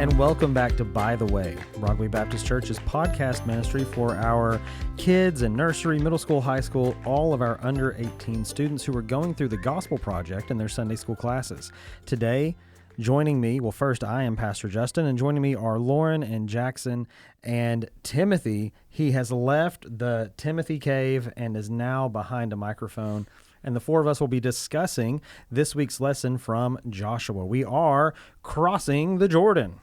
and welcome back to By the Way, Broadway Baptist Church's podcast ministry for our kids in nursery, middle school, high school, all of our under 18 students who are going through the Gospel Project in their Sunday school classes. Today, joining me, well, first I am Pastor Justin, and joining me are Lauren and Jackson and Timothy. He has left the Timothy cave and is now behind a microphone. And the four of us will be discussing this week's lesson from Joshua. We are crossing the Jordan.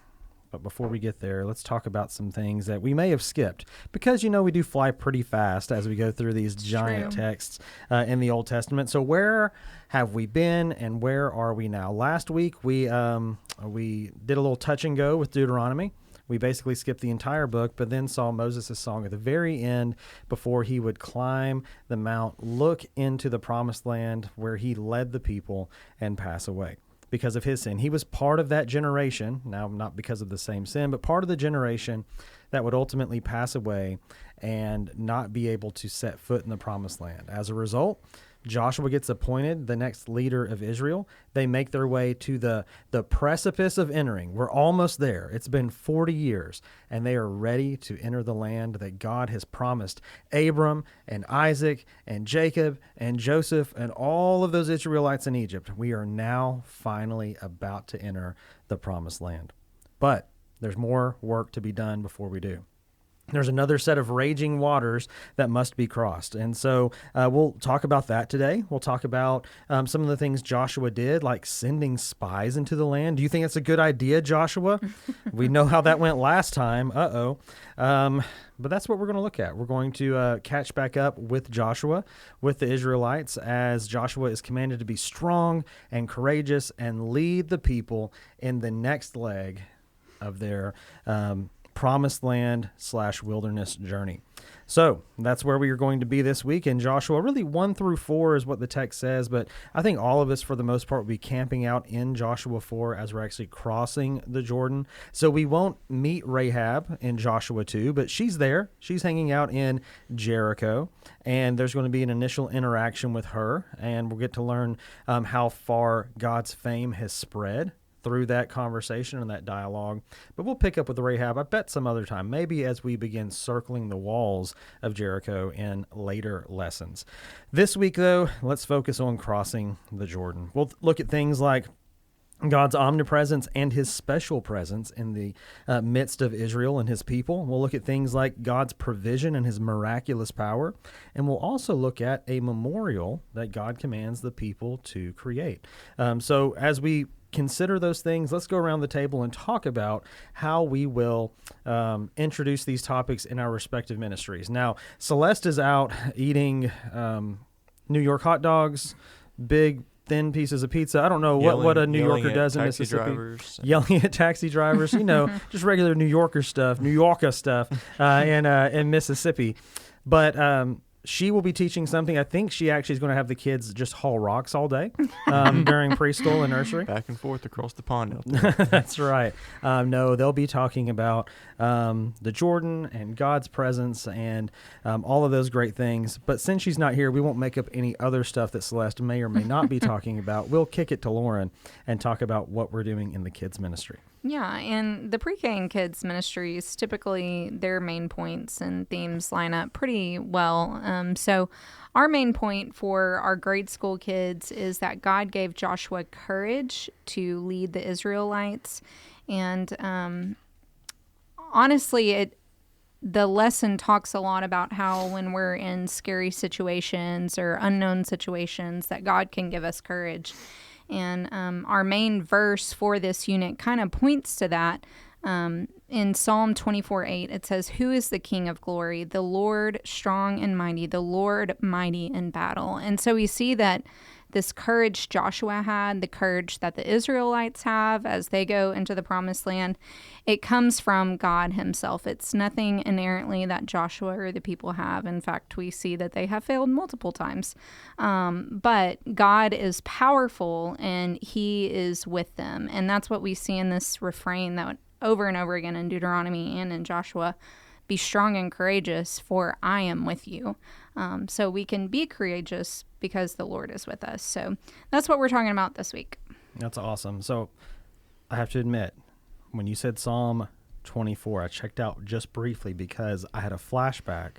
But before we get there, let's talk about some things that we may have skipped. Because, we do fly pretty fast as we go through these giant texts in the Old Testament. So where have we been and where are we now? Last week, we did a little touch and go with Deuteronomy. We basically skipped the entire book, but then saw Moses' song at the very end before he would climb the mount, look into the promised land where he led the people and pass away because of his sin. He was part of that generation, now not because of the same sin, but part of the generation that would ultimately pass away and not be able to set foot in the promised land. As a result, Joshua gets appointed the next leader of Israel. They make their way to the precipice of entering. We're almost there. It's been 40 years, and they are ready to enter the land that God has promised Abram and Isaac and Jacob and Joseph and all of those Israelites in Egypt. We are now finally about to enter the promised land. But there's more work to be done before we do. There's another set of raging waters that must be crossed. And so we'll talk about that today. We'll talk about some of the things Joshua did, like sending spies into the land. Do you think that's a good idea, Joshua? We know how that went last time. But that's what we're going to look at. We're going to catch back up with Joshua, with the Israelites, as Joshua is commanded to be strong and courageous and lead the people in the next leg of their promised land / wilderness journey. So that's where we are going to be this week in Joshua. Really 1 through 4 is what the text says, but I think all of us for the most part will be camping out in Joshua 4 as we're actually crossing the Jordan. So we won't meet Rahab in Joshua 2, but she's there. She's hanging out in Jericho, and there's going to be an initial interaction with her, and we'll get to learn how far God's fame has spread through that conversation and that dialogue. But we'll pick up with Rahab, I bet, some other time, maybe as we begin circling the walls of Jericho in later lessons. This week, though, let's focus on crossing the Jordan. We'll look at things like God's omnipresence and his special presence in the midst of Israel and his people. We'll look at things like God's provision and his miraculous power. And we'll also look at a memorial that God commands the people to create. So as we consider those things, let's go around the table and talk about how we will introduce these topics in our respective ministries. Now, Celeste is out eating New York hot dogs, big thin pieces of pizza. I don't know what a New Yorker does in Mississippi. Yelling at taxi drivers, just regular New Yorker stuff in Mississippi. But she will be teaching something. I think she actually is going to have the kids just haul rocks all day during preschool and nursery. Back and forth across the pond out there. That's right. No, they'll be talking about the Jordan and God's presence and all of those great things. But since she's not here, we won't make up any other stuff that Celeste may or may not be talking about. We'll kick it to Lauren and talk about what we're doing in the kids' ministry. Yeah, and the pre-K and kids ministries, typically their main points and themes line up pretty well. So our main point for our grade school kids is that God gave Joshua courage to lead the Israelites. And honestly, the lesson talks a lot about how when we're in scary situations or unknown situations that God can give us courage. And our main verse for this unit kind of points to that. In Psalm 24:8, it says, "Who is the King of glory? The Lord strong and mighty, the Lord mighty in battle." And so we see that this courage Joshua had, the courage that the Israelites have as they go into the promised land, it comes from God himself. It's nothing inherently that Joshua or the people have. In fact, we see that they have failed multiple times. But God is powerful and he is with them. And that's what we see in this refrain that over and over again in Deuteronomy and in Joshua. Be strong and courageous, for I am with you. So we can be courageous because the Lord is with us. So that's what we're talking about this week. That's awesome. So I have to admit, when you said Psalm 24, I checked out just briefly because I had a flashback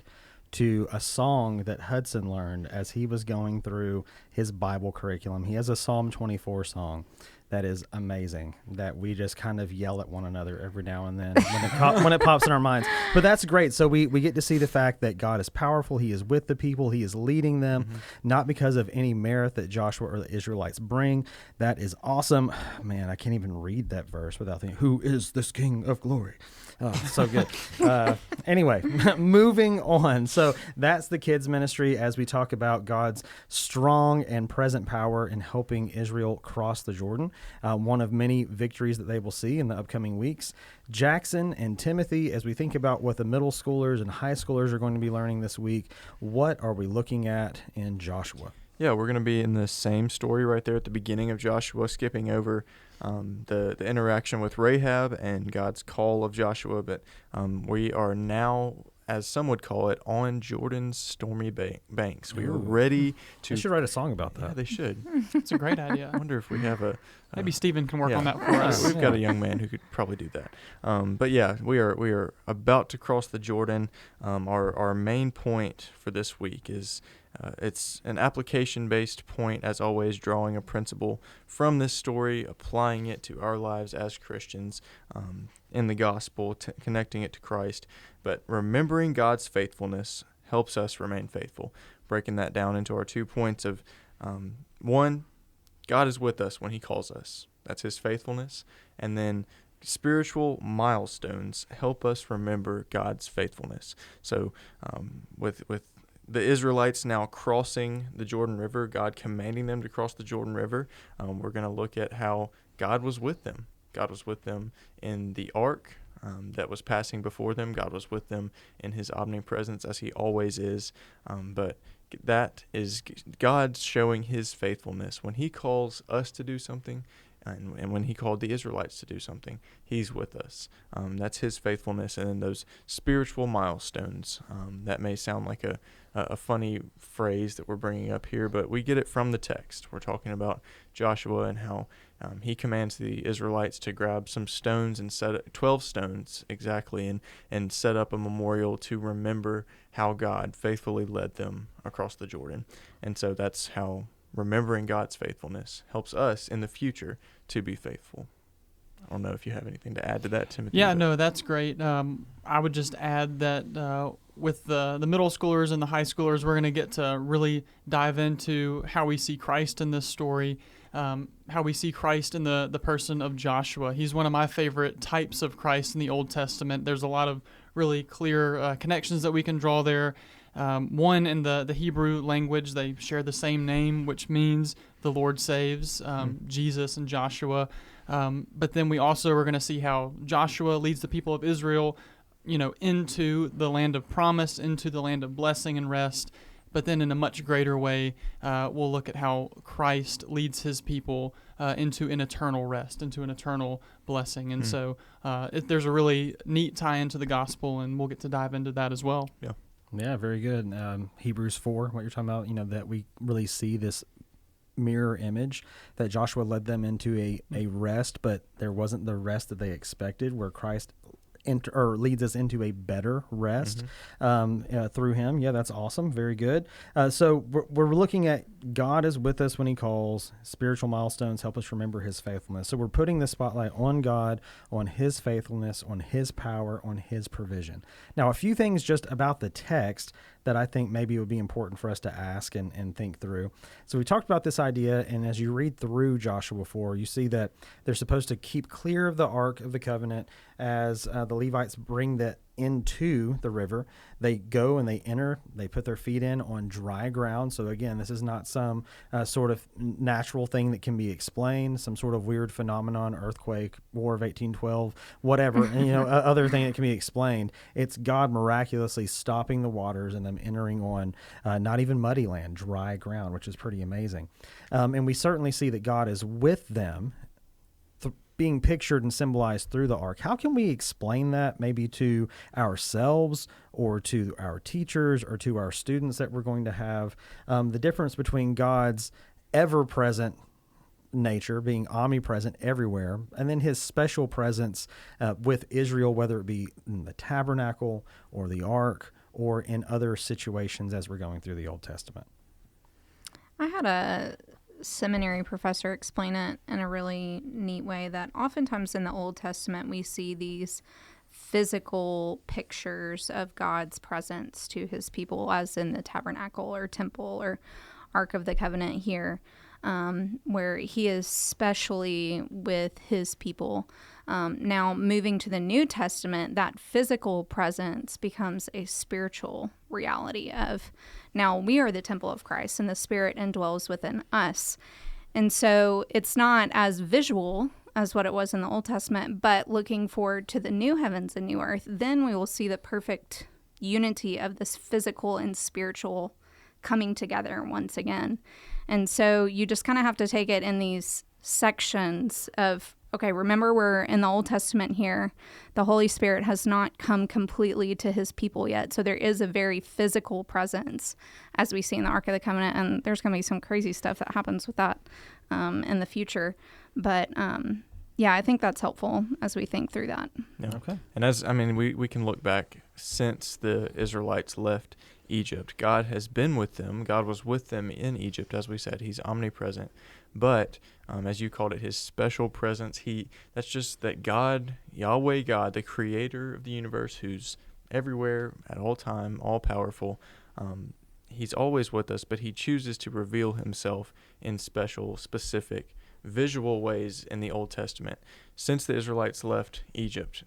to a song that Hudson learned as he was going through his Bible curriculum. He has a Psalm 24 song that is amazing, that we just kind of yell at one another every now and then when it pops in our minds. But that's great. So we get to see the fact that God is powerful. He is with the people. He is leading them, not because of any merit that Joshua or the Israelites bring. That is awesome. Man, I can't even read that verse without thinking, who is this King of glory? Oh, so good. Anyway, moving on. So that's the kids ministry as we talk about God's strong and present power in helping Israel cross the Jordan. One of many victories that they will see in the upcoming weeks. Jackson and Timothy, as we think about what the middle schoolers and high schoolers are going to be learning this week, what are we looking at in Joshua? Yeah, we're going to be in the same story right there at the beginning of Joshua, skipping over the interaction with Rahab and God's call of Joshua. But we are now, as some would call it, on Jordan's stormy banks. We are ready to... They should write a song about that. Yeah, they should. It's a great idea. I wonder if we have a... Maybe Stephen can work on that for us. We've got a young man who could probably do that. But yeah, we are about to cross the Jordan. Our main point for this week is it's an application-based point, as always, drawing a principle from this story, applying it to our lives as Christians in the gospel, connecting it to Christ. But remembering God's faithfulness helps us remain faithful. Breaking that down into our 2 points of one, God is with us when he calls us. That's his faithfulness. And then spiritual milestones help us remember God's faithfulness. So with the Israelites now crossing the Jordan River, God commanding them to cross the Jordan River, we're going to look at how God was with them. God was with them in the ark that was passing before them. God was with them in his omnipresence, as he always is. But that is God showing his faithfulness. When he calls us to do something, and when he called the Israelites to do something, he's with us. That's his faithfulness. And then those spiritual milestones, that may sound like a funny phrase that we're bringing up here, but we get it from the text. We're talking about Joshua and how he commands the Israelites to grab some stones and set 12 stones exactly and set up a memorial to remember how God faithfully led them across the Jordan. And so that's how remembering God's faithfulness helps us in the future to be faithful. I don't know if you have anything to add to that, Timothy. Yeah, no, that's great. I would just add that with the middle schoolers and the high schoolers, we're going to get to really dive into how we see Christ in this story, how we see Christ in the person of Joshua. He's one of my favorite types of Christ in the Old Testament. There's a lot of really clear connections that we can draw there. One, in the Hebrew language, they share the same name, which means the Lord saves, Jesus and Joshua. But then we also are going to see how Joshua leads the people of Israel, into the land of promise, into the land of blessing and rest. But then in a much greater way, we'll look at how Christ leads his people into an eternal rest, into an eternal blessing. And so there's a really neat tie into the gospel, and we'll get to dive into that as well. Yeah. Yeah, very good. Hebrews 4, what you're talking about, that we really see this mirror image that Joshua led them into a rest, but there wasn't the rest that they expected, where Christ leads us into a better rest through him. Yeah, that's awesome. Very good. So we're looking at God is with us when he calls. Spiritual milestones help us remember his faithfulness. So we're putting the spotlight on God, on his faithfulness, on his power, on his provision. Now, a few things just about the text that I think maybe it would be important for us to ask and think through. So we talked about this idea, and as you read through Joshua 4, you see that they're supposed to keep clear of the Ark of the Covenant as the Levites bring that into the river. They go and they enter, they put their feet in on dry ground. So again, this is not some sort of natural thing that can be explained, some sort of weird phenomenon, earthquake, War of 1812, whatever, other thing that can be explained. It's God miraculously stopping the waters and them entering on not even muddy land, dry ground, which is pretty amazing. And we certainly see that God is with them, being pictured and symbolized through the ark. How can we explain that maybe to ourselves or to our teachers or to our students that we're going to have? The difference between God's ever-present nature, being omnipresent everywhere, and then his special presence with Israel, whether it be in the tabernacle or the ark or in other situations as we're going through the Old Testament. I had a seminary professor explain it in a really neat way that oftentimes in the Old Testament we see these physical pictures of God's presence to his people, as in the tabernacle or temple or Ark of the Covenant here, where he is specially with his people. Now, moving to the New Testament, that physical presence becomes a spiritual reality of, now we are the temple of Christ and the Spirit indwells within us. And so it's not as visual as what it was in the Old Testament, but looking forward to the new heavens and new earth, then we will see the perfect unity of this physical and spiritual coming together once again. And so you just kind of have to take it in these sections of, okay, remember we're in the Old Testament here. The Holy Spirit has not come completely to his people yet. So there is a very physical presence as we see in the Ark of the Covenant. And there's going to be some crazy stuff that happens with that in the future. But yeah, I think that's helpful as we think through that. Yeah. Okay. And we can look back since the Israelites left Egypt. God has been with them. God was with them in Egypt, as we said. He's omnipresent. But as you called it, his special presence, that's just that God, Yahweh God, the creator of the universe, who's everywhere at all time, all powerful, he's always with us, but he chooses to reveal himself in special, specific, visual ways in the Old Testament. Since the Israelites left Egypt,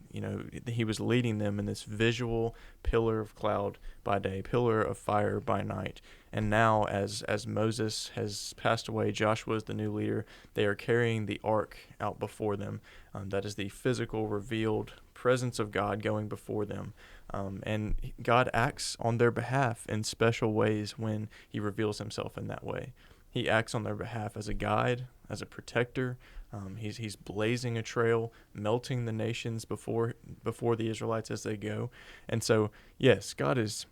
he was leading them in this visual pillar of cloud by day, pillar of fire by night. And now as Moses has passed away, Joshua is the new leader, they are carrying the ark out before them. That is the physical revealed presence of God going before them. And God acts on their behalf in special ways when he reveals himself in that way. He acts on their behalf as a guide, as a protector. He's blazing a trail, melting the nations before the Israelites as they go. And so, yes, God is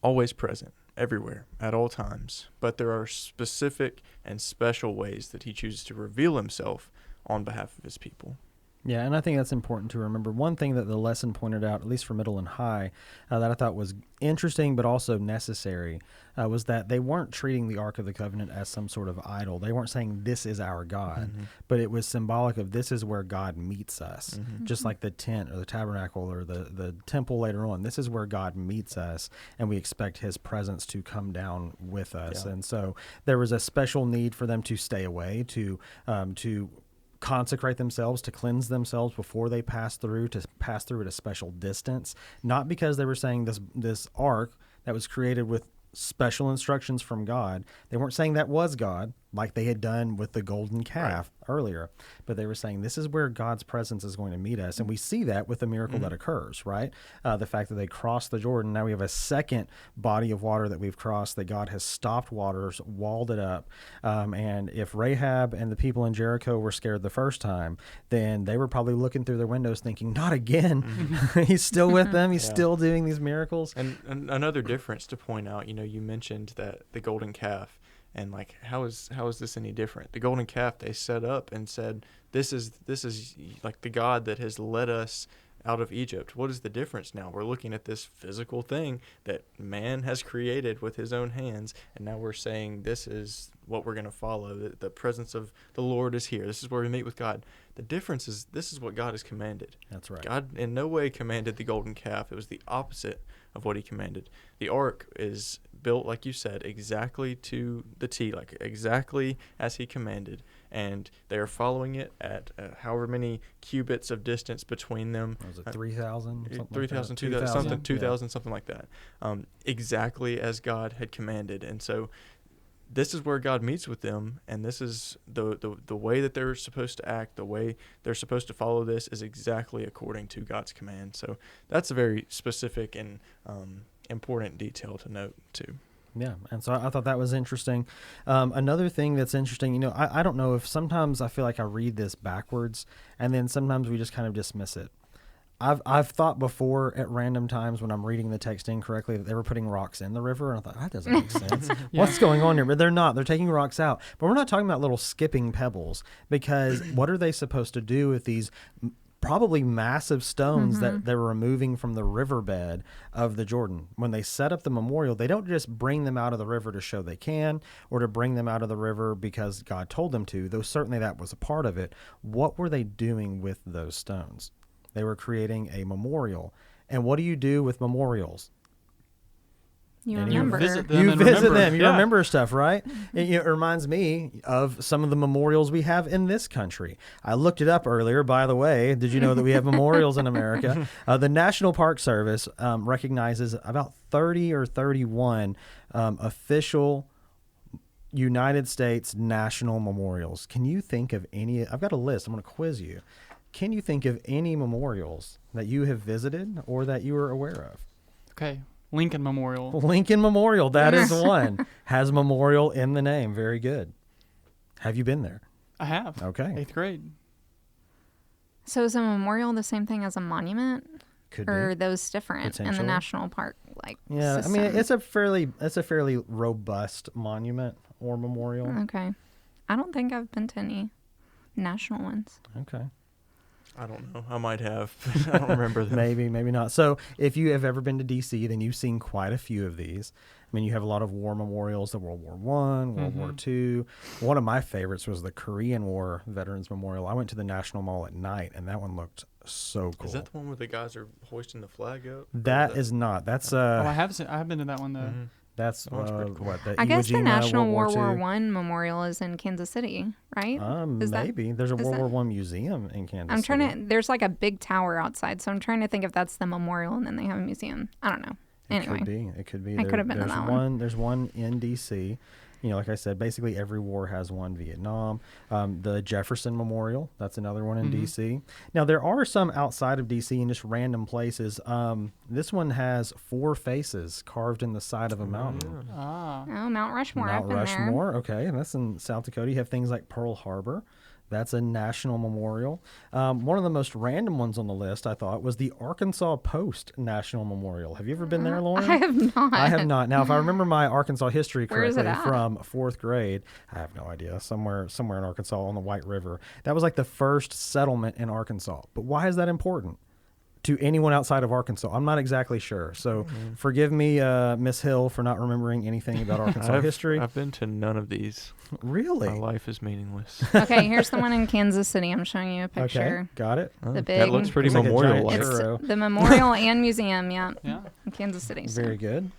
always present, everywhere, at all times. But there are specific and special ways that he chooses to reveal himself on behalf of his people. Yeah, and I think that's important to remember. One thing that the lesson pointed out, at least for middle and high, that I thought was interesting but also necessary, was that they weren't treating the Ark of the Covenant as some sort of idol. They weren't saying, this is our God, but it was symbolic of this is where God meets us, just like the tent or the tabernacle or the temple later on. This is where God meets us, and we expect his presence to come down with us. Yeah. And so there was a special need for them to stay away, to consecrate themselves, to cleanse themselves before they pass through at a special distance, not because they were saying this ark that was created with special instructions from God. They weren't saying that was God, like they had done with the golden calf earlier, but they were saying this is where God's presence is going to meet us. And we see that with the miracle that occurs, right? The fact that they crossed the Jordan. Now we have a second body of water that we've crossed, that God has stopped waters, walled it up. And if Rahab and the people in Jericho were scared the first time, then they were probably looking through their windows thinking, not again. He's still with them. He's still doing these miracles. And another difference to point out, you mentioned that the golden calf. And like, how is this any different? The golden calf they set up and said, this is like the God that has led us out of Egypt. What is the difference now? We're looking at this physical thing that man has created with his own hands, and now we're saying this is what we're going to follow. The presence of the Lord is here. This is where we meet with God. The difference is this is what God has commanded. That's right. God in no way commanded the golden calf. It was the opposite of what he commanded. The ark is built, like you said, exactly to the T, like exactly as he commanded. And they are following it at however many cubits of distance between them. Was it 3,000? 3,000, 2,000, something like that. Exactly as God had commanded. And so this is where God meets with them, and this is the way that they're supposed to act, the way they're supposed to follow this is exactly according to God's command. So that's a very specific and important detail to note too. Yeah, and so I thought that was interesting. Another thing that's interesting, I don't know if sometimes I feel like I read this backwards, and then sometimes we just kind of dismiss it. I've thought before at random times when I'm reading the text incorrectly that they were putting rocks in the river, and I thought that doesn't make sense. Yeah. What's going on here? But they're not. They're taking rocks out. But we're not talking about little skipping pebbles, because what are they supposed to do with these probably massive stones that they're removing from the riverbed of the Jordan? When they set up the memorial, they don't just bring them out of the river to show they can, or to bring them out of the river because God told them to, though certainly that was a part of it. What were they doing with those stones? They were creating a memorial. And what do you do with memorials? You And remember. You visit them You and visit remember. them. You Yeah. remember stuff, right? It reminds me of some of the memorials we have in this country. I looked it up earlier, by the way. Did you know that we have memorials in America? The National Park Service recognizes about 30 or 31 official United States national memorials. Can you think of any? I've got a list. I'm going to quiz you. Can you think of any memorials that you have visited or that you are aware of? Okay. Lincoln Memorial. Lincoln Memorial, that is one. Has memorial in the name. Very good. Have you been there? I have. Okay. 8th grade. So is a memorial the same thing as a monument? Could Or be. are those different in the Potentially. national park Yeah, system? I mean it's a fairly robust monument or memorial. Okay. I don't think I've been to any national ones. Okay. I don't know. I might have. I don't remember them. Maybe, maybe not. So if you have ever been to DC, then you've seen quite a few of these. I mean, you have a lot of war memorials, the World War I, World War II. One of my favorites was the Korean War Veterans Memorial. I went to the National Mall at night, and that one looked so cool. Is that the one where the guys are hoisting the flag up? Or That is not. That's Oh, I have been to that one though. that's Oh, that's pretty cool. what the I guess the Iwo Jima National World War II. One Memorial is in Kansas City, right? Is that- Maybe there's a is World that- War One museum in Kansas. I'm trying City. to. There's like a big tower outside, so I'm trying to think if that's the memorial, and then they have a museum. I don't know. Anyway, It could be. It could be. I could have been to there's that one. one. There's one in D.C. You know, like I said, basically every war has one. Vietnam, the Jefferson Memorial. That's another one in D.C. Now there are some outside of D.C. in just random places. This one has 4 faces carved in the side of a mountain. Ah. oh, Mount Rushmore. Mount I've been Rushmore. Okay, and that's in South Dakota. You have things like Pearl Harbor. That's a national memorial. One of the most random ones on the list, I thought, was the Arkansas Post National Memorial. Have you ever been there, there. Lauren? I have not. I have not. Now, if I remember my Arkansas history Where is it correctly at? from 4th grade, I have no idea. Somewhere in Arkansas on the White River. That was like the first settlement in Arkansas. But why is that important to anyone outside of Arkansas? I'm not exactly sure. So forgive me, Miss Hill, for not remembering anything about Arkansas history. I've been to none of these. Really? My life is meaningless. Okay, here's the one in Kansas City. I'm showing you a Okay, picture. got it. Oh, The that big- looks pretty It's like a giant memorial-like. It's arrow. the memorial and museum, yeah, Yeah. in Kansas City. So. Very good.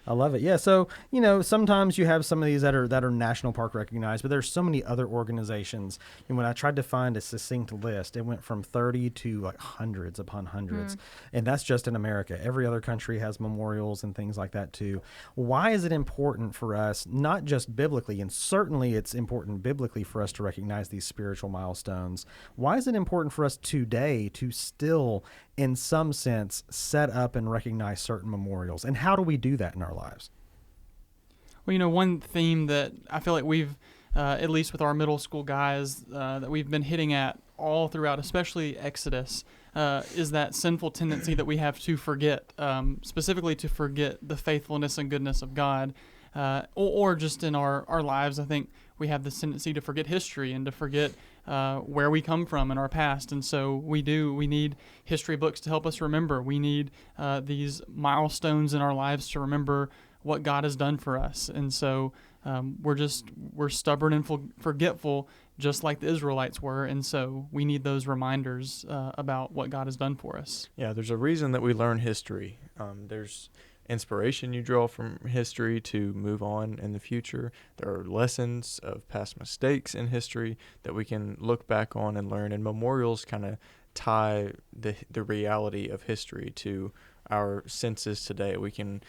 I love it. Yeah. So, you know, sometimes you have some of these that are national park recognized, but there's so many other organizations. And when I tried to find a succinct list, it went from 30 to like hundreds upon hundreds. And that's just in America. Every other country has memorials and things like that too. Why is it important for us, not just biblically, and certainly it's important biblically for us to recognize these spiritual milestones? Why is it important for us today to still, in some sense, set up and recognize certain memorials? And how do we do that in our lives? Well, you know, one theme that I feel like we've, at least with our middle school guys, that we've been hitting at all throughout, especially Exodus, is that sinful tendency that we have to forget, specifically to forget the faithfulness and goodness of God, or just in our lives. I think we have this tendency to forget history and to forget where we come from in our past. And so we need history books to help us remember. We need these milestones in our lives to remember what God has done for us. And so we're stubborn and forgetful, just like the Israelites were. And so we need those reminders about what God has done for us. Yeah, there's a reason that we learn history. There's inspiration you draw from history to move on in the future. There are lessons of past mistakes in history that we can look back on and learn, and memorials kind of tie the reality of history to our senses today. We can,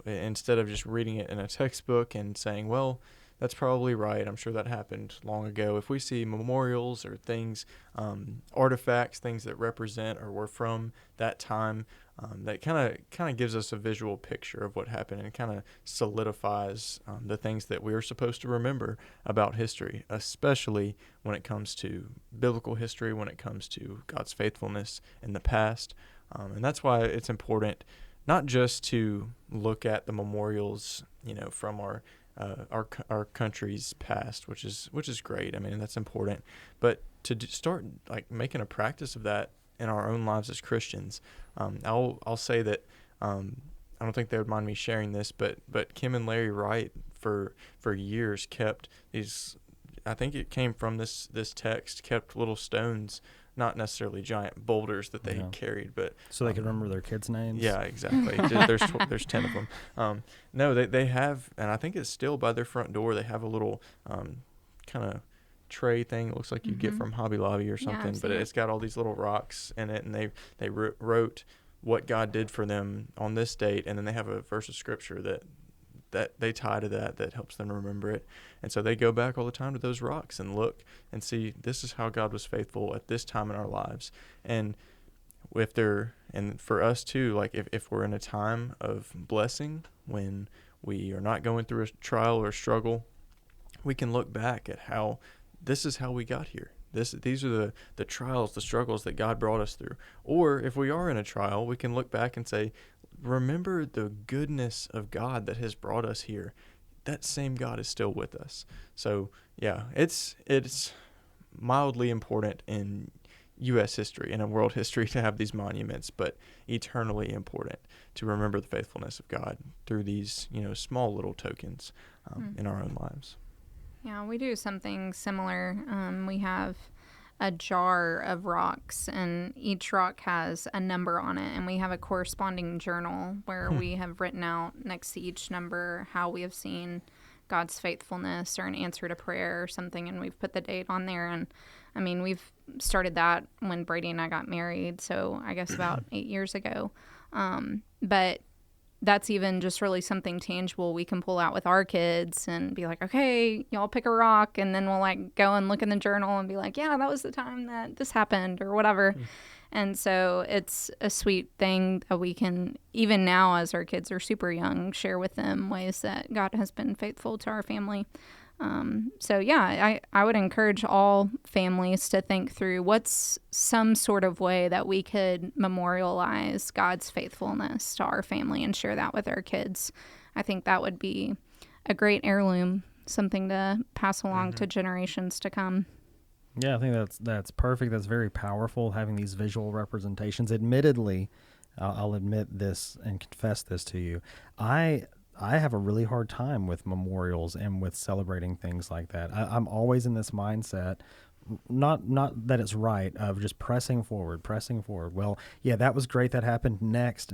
instead of just reading it in a textbook and saying, well, that's probably right, I'm sure that happened long ago. If we see memorials or things, artifacts, things that represent or were from that time, that kind of gives us a visual picture of what happened and kind of solidifies the things that we are supposed to remember about history, especially when it comes to biblical history, when it comes to God's faithfulness in the past. And that's why it's important not just to look at the memorials, from our country's past, which is great. I mean, that's important, but to start like making a practice of that in our own lives as Christians. I'll say that I don't think they would mind me sharing this, but Kim and Larry Wright for years kept these. I think it came from this text. Kept little stones, not necessarily giant boulders that they carried, but so they could remember their kids' names. Yeah, exactly. There's 10 of them. No, they have, and I think it's still by their front door. They have a little kind of tray thing. It looks like you get from Hobby Lobby or something, but it's got all these little rocks in it, and they wrote what God did for them on this date, and then they have a verse of scripture that they tie to that helps them remember it. And so they go back all the time to those rocks and look and see, this is how God was faithful at this time in our lives. And and for us too, like if we're in a time of blessing, when we are not going through a trial or a struggle, we can look back at how this is how we got here. These are the trials, the struggles that God brought us through. Or if we are in a trial, we can look back and say, remember the goodness of God that has brought us here. That same God is still with us. So yeah, it's mildly important in U.S. history and in world history to have these monuments, but eternally important to remember the faithfulness of God through these, small little tokens in our own lives. Yeah, we do something similar. We have a jar of rocks, and each rock has a number on it, and we have a corresponding journal where we have written out next to each number how we have seen God's faithfulness or an answer to prayer or something, and we've put the date on there. And I mean, we've started that when Brady and I got married, so I guess about 8 years ago. But that's even just really something tangible we can pull out with our kids and be like, okay, y'all pick a rock, and then we'll like go and look in the journal and be like, yeah, that was the time that this happened or whatever. And so it's a sweet thing that we can, even now as our kids are super young, share with them ways that God has been faithful to our family. So yeah, I would encourage all families to think through what's some sort of way that we could memorialize God's faithfulness to our family and share that with our kids. I think that would be a great heirloom, something to pass along to generations to come. Yeah, I think that's perfect. That's very powerful, having these visual representations. Admittedly, I'll admit this and confess this to you. I have a really hard time with memorials and with celebrating things like that. I'm always in this mindset, not that it's right, of just pressing forward. Well, yeah, that was great. That happened. Next.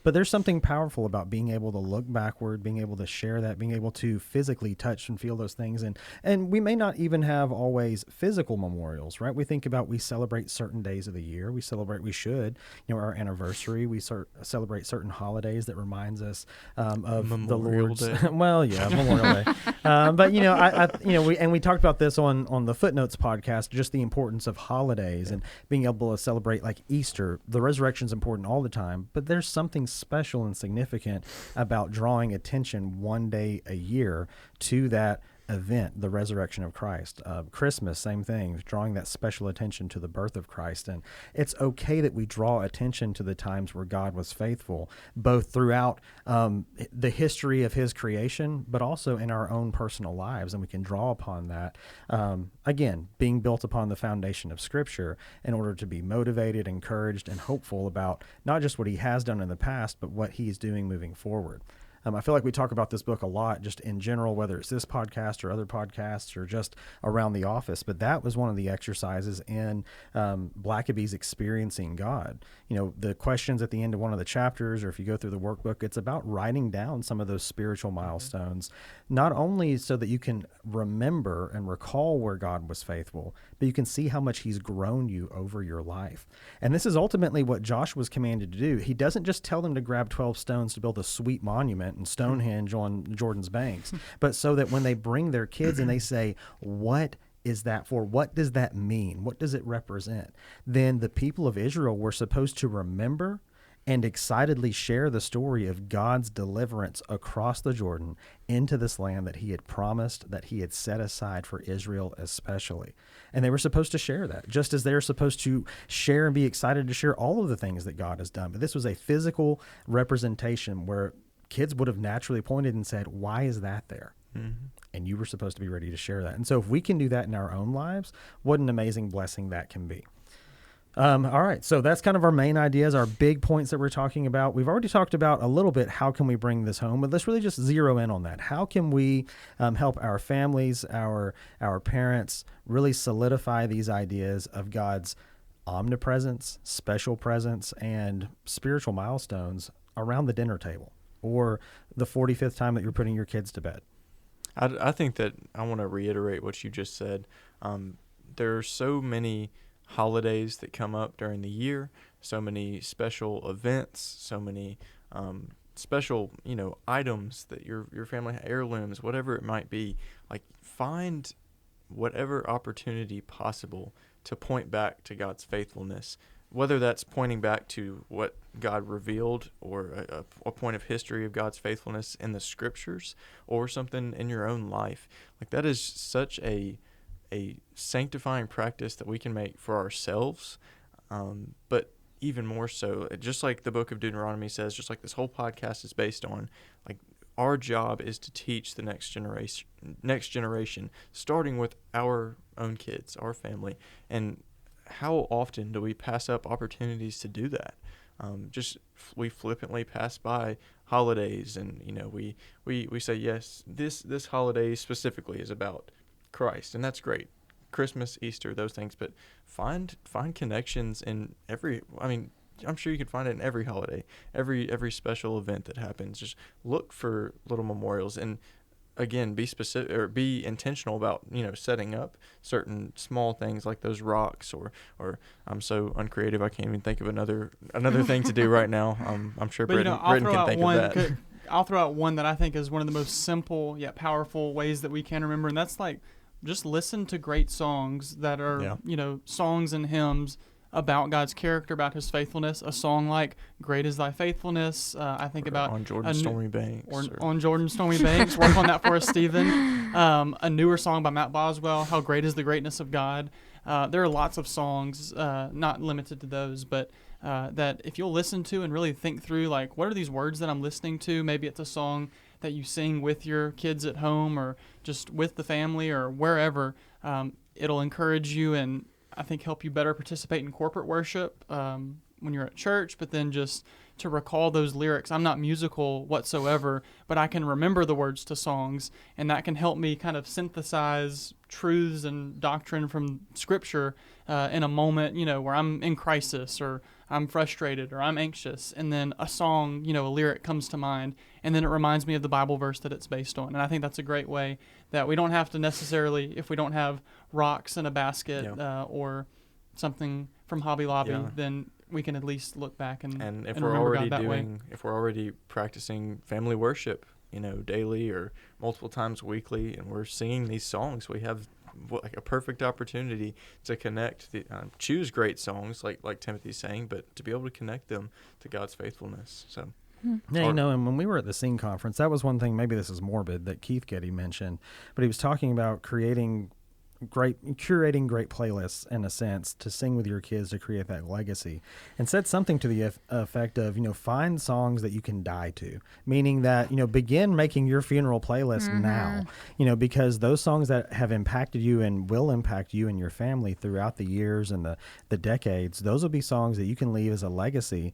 But there's something powerful about being able to look backward, being able to share that, being able to physically touch and feel those things. And we may not even have always physical memorials, right? We think about, we celebrate certain days of the year. We should, our anniversary. We celebrate certain holidays that reminds us of Memorial the Lord's. Day. Well, yeah, Memorial Day. But we talked about this on the Footnotes podcast, just the importance of holidays and being able to celebrate like Easter. The resurrection is important all the time, but there's something special and significant about drawing attention one day a year to that event, the resurrection of Christ. Christmas, same thing, drawing that special attention to the birth of Christ. And it's okay that we draw attention to the times where God was faithful, both throughout the history of his creation, but also in our own personal lives. And we can draw upon that, again, being built upon the foundation of Scripture in order to be motivated, encouraged, and hopeful about not just what he has done in the past, but what he is doing moving forward. I feel like we talk about this book a lot just in general, whether it's this podcast or other podcasts or just around the office. But that was one of the exercises in Blackaby's Experiencing God. The questions at the end of one of the chapters, or if you go through the workbook, it's about writing down some of those spiritual milestones, not only so that you can remember and recall where God was faithful, but you can see how much he's grown you over your life. And this is ultimately what Josh was commanded to do. He doesn't just tell them to grab 12 stones to build a sweet monument and Stonehenge on Jordan's banks, but so that when they bring their kids and they say, what is that for? What does that mean? What does it represent? Then the people of Israel were supposed to remember and excitedly share the story of God's deliverance across the Jordan into this land that he had promised, that he had set aside for Israel especially. And they were supposed to share that, just as they're supposed to share and be excited to share all of the things that God has done. But this was a physical representation where kids would have naturally pointed and said, why is that there? Mm-hmm. And you were supposed to be ready to share that. And so if we can do that in our own lives, what an amazing blessing that can be. All right, so that's kind of our main ideas, our big points that we're talking about. We've already talked about a little bit how can we bring this home, but let's really just zero in on that. How can we help our families, our parents really solidify these ideas of God's omnipresence, special presence, and spiritual milestones around the dinner table or the 45th time that you're putting your kids to bed? I think that I want to reiterate what you just said. There are so many holidays that come up during the year, so many special events, so many special, items that your family, heirlooms, whatever it might be. Like, find whatever opportunity possible to point back to God's faithfulness, whether that's pointing back to what God revealed or a point of history of God's faithfulness in the scriptures or something in your own life. Like, that is such a sanctifying practice that we can make for ourselves, but even more so, just like the book of Deuteronomy says, just like this whole podcast is based on, like, our job is to teach the next generation, starting with our own kids, our family. And how often do we pass up opportunities to do that? We flippantly pass by holidays, and we say, yes, this holiday specifically is about Christ, and that's great. Christmas, Easter, those things, but find connections in I'm sure you could find it in every holiday, every special event that happens. Just look for little memorials, and again, be specific or be intentional about setting up certain small things like those rocks, or I'm so uncreative I can't even think of another thing to do right now. I'm sure Britton can think of that. I'll throw out one that I think is one of the most simple yet powerful ways that we can remember, and that's like just listen to great songs that are songs and hymns about God's character, about his faithfulness. A song like Great Is Thy Faithfulness, I think about On Jordan Stormy Banks. Or On Jordan Stormy Banks. Work on that for us, Stephen. A newer song by Matt Boswell, How Great Is the Greatness of God. There are lots of songs, not limited to those, but that if you'll listen to and really think through, like, what are these words that I'm listening to? Maybe it's a song that you sing with your kids at home or just with the family or wherever. It'll encourage you and I think help you better participate in corporate worship when you're at church, but then just to recall those lyrics. I'm not musical whatsoever, but I can remember the words to songs, and that can help me kind of synthesize truths and doctrine from Scripture in a moment, where I'm in crisis or I'm frustrated or I'm anxious, and then a song, a lyric comes to mind, and then it reminds me of the Bible verse that it's based on. And I think that's a great way that we don't have to necessarily, if we don't have rocks in a basket or something from Hobby Lobby, then we can at least look back and if and we're remember already God that way. if we're already practicing family worship, daily or multiple times weekly, and we're singing these songs, we have like a perfect opportunity to connect choose great songs like Timothy's saying, but to be able to connect them to God's faithfulness. So yeah, and when we were at the Sing conference, that was one thing, maybe this is morbid, that Keith Getty mentioned, but he was talking about curating great playlists, in a sense, to sing with your kids to create that legacy, and said something to the effect of, find songs that you can die to, meaning that, begin making your funeral playlist now, because those songs that have impacted you and will impact you and your family throughout the years and the decades, those will be songs that you can leave as a legacy.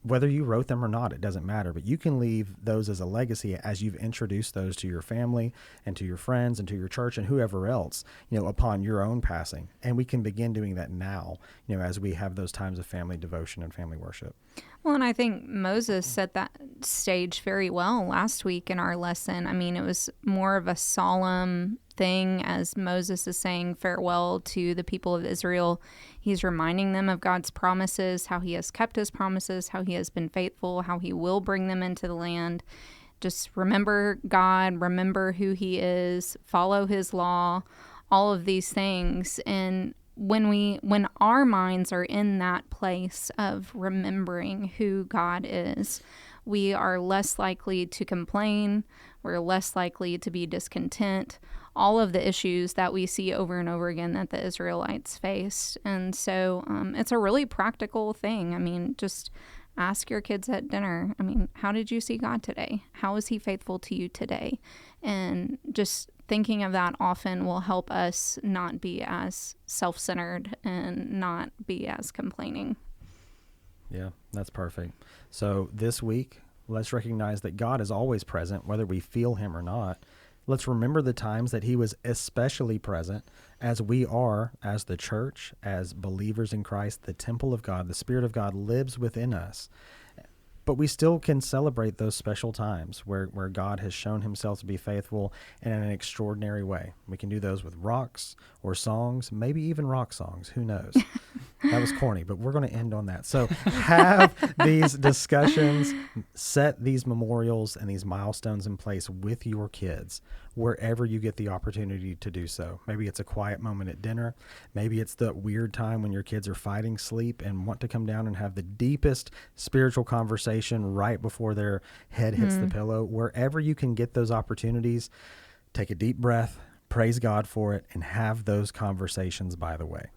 Whether you wrote them or not, it doesn't matter, but you can leave those as a legacy as you've introduced those to your family and to your friends and to your church and whoever else, upon your own passing. And we can begin doing that now, as we have those times of family devotion and family worship. Well, and I think Moses set that stage very well last week in our lesson. I mean, it was more of a solemn thing as Moses is saying farewell to the people of Israel. He's reminding them of God's promises, how he has kept his promises, how he has been faithful, how he will bring them into the land. Just remember God, remember who he is, follow his law, all of these things. And when our minds are in that place of remembering who God is, we are less likely to complain. We're less likely to be discontent. All of the issues that we see over and over again that the Israelites faced. And so it's a really practical thing. I mean, just ask your kids at dinner, I mean, how did you see God today? How is he faithful to you today? And just thinking of that often will help us not be as self-centered and not be as complaining. Yeah, that's perfect. So this week, let's recognize that God is always present, whether we feel him or not. Let's remember the times that he was especially present, as we are, as the church, as believers in Christ, the temple of God. The Spirit of God lives within us. But we still can celebrate those special times where God has shown himself to be faithful in an extraordinary way. We can do those with rocks or songs, maybe even rock songs. Who knows? That was corny, but we're going to end on that. So have these discussions, set these memorials and these milestones in place with your kids wherever you get the opportunity to do so. Maybe it's a quiet moment at dinner. Maybe it's the weird time when your kids are fighting sleep and want to come down and have the deepest spiritual conversation right before their head hits the pillow. Wherever you can get those opportunities, take a deep breath, praise God for it, and have those conversations by the way.